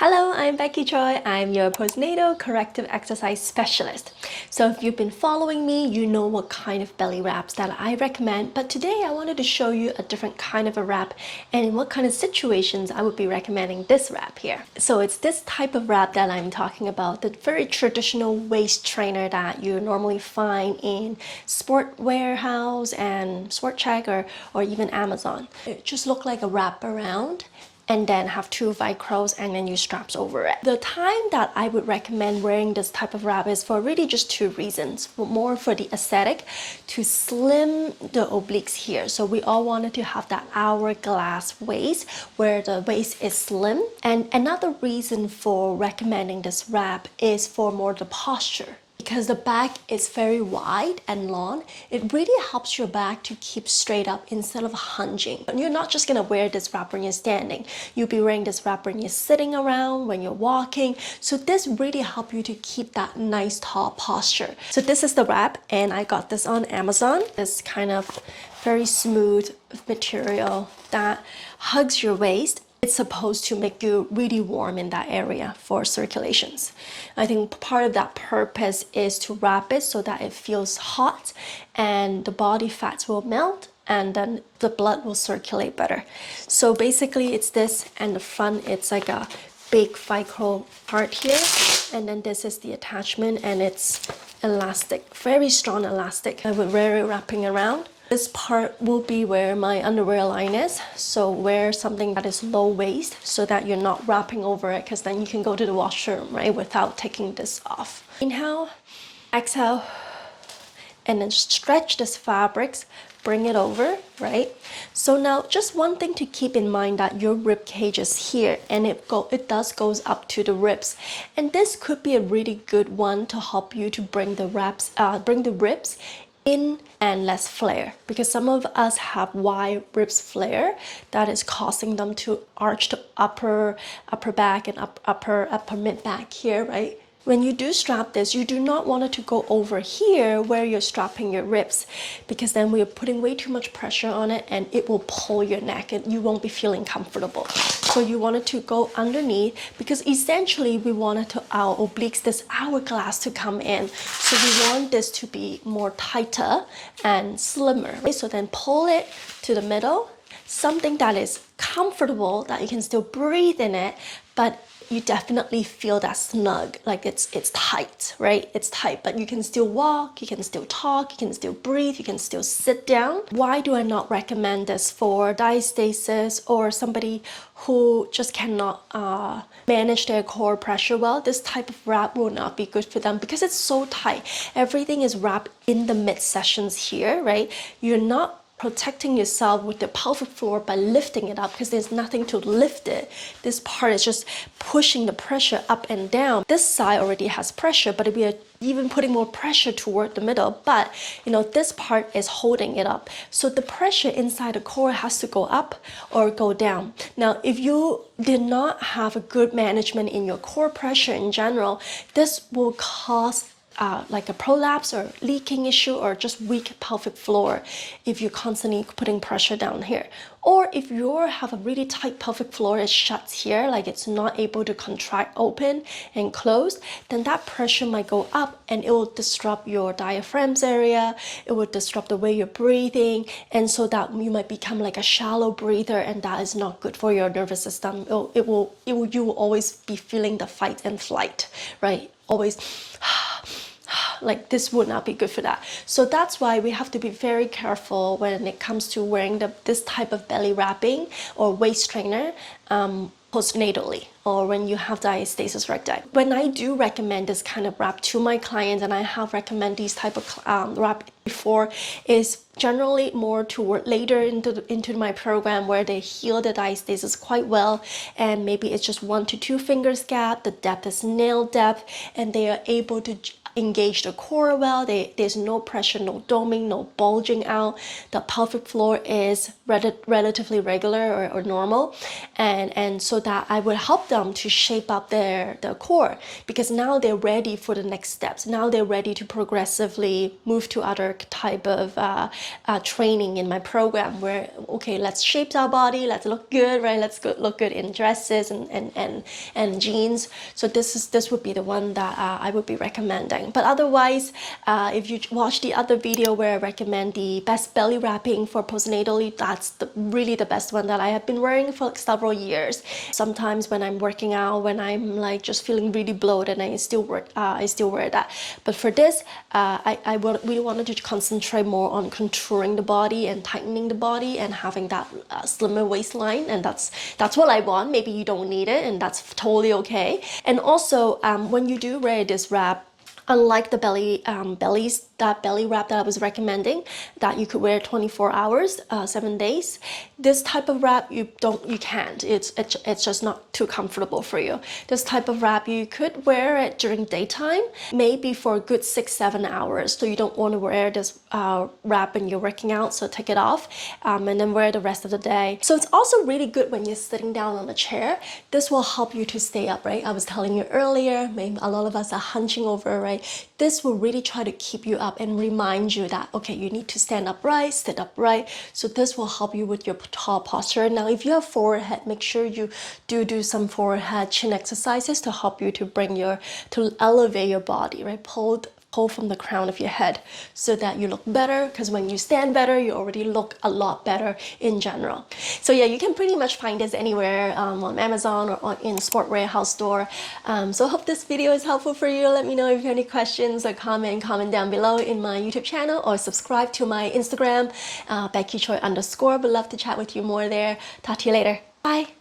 Hello, I'm Becky Choi. I'm your postnatal corrective exercise specialist. So if you've been following me, you know what kind of belly wraps that I recommend. But today I wanted to show you a different kind of a wrap and in what kind of situations I would be recommending this wrap here. So it's this type of wrap that I'm talking about, the very traditional waist trainer that you normally find in sport warehouse and Sport Check or even Amazon. It just looks like a wrap around and then have two velcros and then use straps over it. The time that I would recommend wearing this type of wrap is for really just two reasons. More for the aesthetic, to slim the obliques here. So we all wanted to have that hourglass waist where the waist is slim. And another reason for recommending this wrap is for more the posture. Because the back is very wide and long, it really helps your back to keep straight up instead of hinging. And you're not just gonna wear this wrap when you're standing. You'll be wearing this wrap when you're sitting around, when you're walking. So this really helps you to keep that nice tall posture. So this is the wrap, and I got this on Amazon. This kind of very smooth material that hugs your waist. It's supposed to make you really warm in that area for circulations. I think part of that purpose is to wrap it so that it feels hot and the body fats will melt and then the blood will circulate better. So basically it's this, and the front it's like a big velcro part here, and then this is the attachment and it's elastic, very strong elastic. I would wear it wrapping around. This part will be where my underwear line is, so wear something that is low waist so that you're not wrapping over it, because then you can go to the washroom, right, without taking this off. Inhale, exhale, and then stretch this fabrics, bring it over, right? So now just one thing to keep in mind, that your rib cage is here and it does goes up to the ribs, and this could be a really good one to help you to bring the ribs in and less flare, because some of us have wide ribs flare that is causing them to arch the upper back and upper mid back here, right? When you do strap this, you do not want it to go over here where you're strapping your ribs, because then we are putting way too much pressure on it and it will pull your neck and you won't be feeling comfortable. So you want it to go underneath, because essentially we wanted our obliques, this hourglass, to come in. So we want this to be more tighter and slimmer. So then pull it to the middle, something that is comfortable, that you can still breathe in it, but you definitely feel that snug, like it's tight, right? It's tight, but you can still walk, you can still talk, you can still breathe, you can still sit down. Why do I not recommend this for diastasis or somebody who just cannot manage their core pressure well? This type of wrap will not be good for them because it's so tight. Everything is wrapped in the midsection here, right? You're not protecting yourself with the pelvic floor by lifting it up, because there's nothing to lift it. This part is just pushing the pressure up and down. This side already has pressure, but we are even putting more pressure toward the middle, but this part is holding it up. So the pressure inside the core has to go up or go down. Now, if you did not have a good management in your core pressure in general, this will cause like a prolapse or leaking issue, or just weak pelvic floor if you're constantly putting pressure down here. Or if you have a really tight pelvic floor, it shuts here, like it's not able to contract open and close, then that pressure might go up and it will disrupt your diaphragms area, it will disrupt the way you're breathing, and so that you might become like a shallow breather, and that is not good for your nervous system. You will always be feeling the fight and flight, right? Always like this would not be good for that. So that's why we have to be very careful when it comes to wearing this type of belly wrapping or waist trainer postnatally, or when you have diastasis recti. When I do recommend this kind of wrap to my clients, and I have recommended these type of wrap before, is generally more toward later into my program where they heal the diastasis quite well, and maybe it's just 1 to 2 fingers gap, the depth is nail depth, and they are able to engage the core well. There's no pressure, no doming, no bulging out. The pelvic floor is relatively regular or normal, and so that I would help them to shape up their core, because now they're ready for the next steps. Now they're ready to progressively move to other type of training in my program, where okay, let's shape our body, let's look good, right? Let's look good in dresses and jeans. So this would be the one that I would be recommending. But otherwise, if you watch the other video where I recommend the best belly wrapping for postnatally, that's really the best one that I have been wearing for like several years. Sometimes when I'm working out, when I'm like just feeling really bloated, I still wear that. But for this, I really wanted to concentrate more on contouring the body and tightening the body and having that slimmer waistline, and that's what I want. Maybe you don't need it, and that's totally okay. And also, when you do wear this wrap, unlike the belly wrap that I was recommending, that you could wear 24 hours, 7 days, this type of wrap you can't. It's just not too comfortable for you. This type of wrap you could wear it during daytime, maybe for a good 6-7 hours. So you don't want to wear this wrap when you're working out, so take it off and then wear it the rest of the day. So it's also really good when you're sitting down on a chair. This will help you to stay upright. I was telling you earlier, maybe a lot of us are hunching over, right? This will really try to keep you up and remind you that, okay, you need to stand upright, sit upright. So this will help you with your tall posture. Now, if you have forehead, make sure you do some forehead chin exercises to help you to elevate your body, right? Pull from the crown of your head so that you look better, because when you stand better, you already look a lot better in general. So yeah, you can pretty much find this anywhere on Amazon or in Sport Warehouse store. So I hope this video is helpful for you. Let me know if you have any questions or comment down below in my YouTube channel, or subscribe to my Instagram, Becky_Choi_. Would love to chat with you more there. Talk to you later. Bye.